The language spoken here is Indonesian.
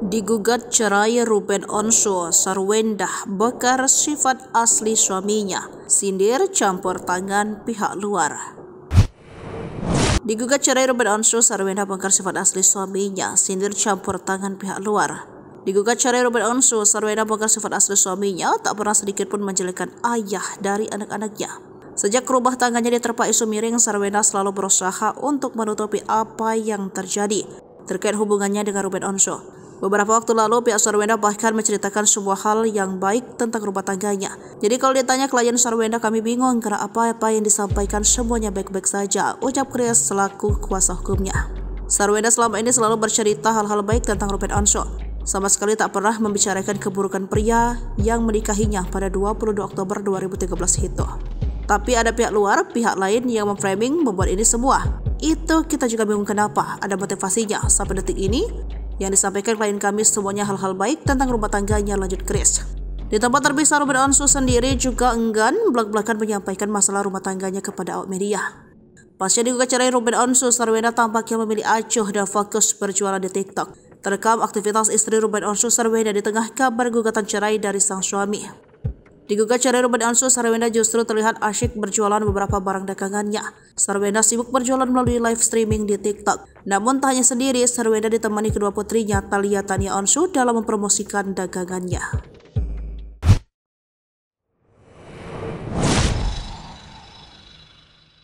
Digugat cerai Ruben Onsu, Sarwendah bakar sifat asli suaminya, sindir campur tangan pihak luar. Digugat cerai Ruben Onsu, Sarwendah bakar sifat asli suaminya, sindir campur tangan pihak luar. Digugat cerai Ruben Onsu, Sarwendah bakar sifat asli suaminya, tak pernah sedikit pun menjelekkan ayah dari anak-anaknya. Sejak rumah tangganya diterpa isu miring, Sarwendah selalu berusaha untuk menutupi apa yang terjadi terkait hubungannya dengan Ruben Onsu. Beberapa waktu lalu, pihak Sarwendah bahkan menceritakan sebuah hal yang baik tentang rumah tangganya. Jadi kalau ditanya klien Sarwendah, kami bingung karena apa-apa yang disampaikan semuanya baik-baik saja, ucap Chris selaku kuasa hukumnya. Sarwendah selama ini selalu bercerita hal-hal baik tentang Ruben Onsu. Sama sekali tak pernah membicarakan keburukan pria yang menikahinya pada 22 Oktober 2013 itu. Tapi ada pihak luar, pihak lain yang memframing membuat ini semua. Itu kita juga bingung kenapa, ada motivasinya. Sampai detik ini, yang disampaikan klien kami semuanya hal-hal baik tentang rumah tangganya, lanjut Chris. Di tempat terpisah, Ruben Onsu sendiri juga enggan belak-belakan menyampaikan masalah rumah tangganya kepada awak media. Pasca digugat cerai Ruben Onsu, Sarwendah tampaknya memilih acuh dan fokus berjualan di TikTok. Terekam aktivitas istri Ruben Onsu, Sarwendah di tengah kabar gugatan cerai dari sang suami. Digugat cerai Ruben Onsu, Sarwendah justru terlihat asyik berjualan beberapa barang dagangannya. Sarwendah sibuk berjualan melalui live streaming di TikTok. Namun tak hanya sendiri, Sarwendah ditemani kedua putrinya, Thalia Tania Onsu, dalam mempromosikan dagangannya.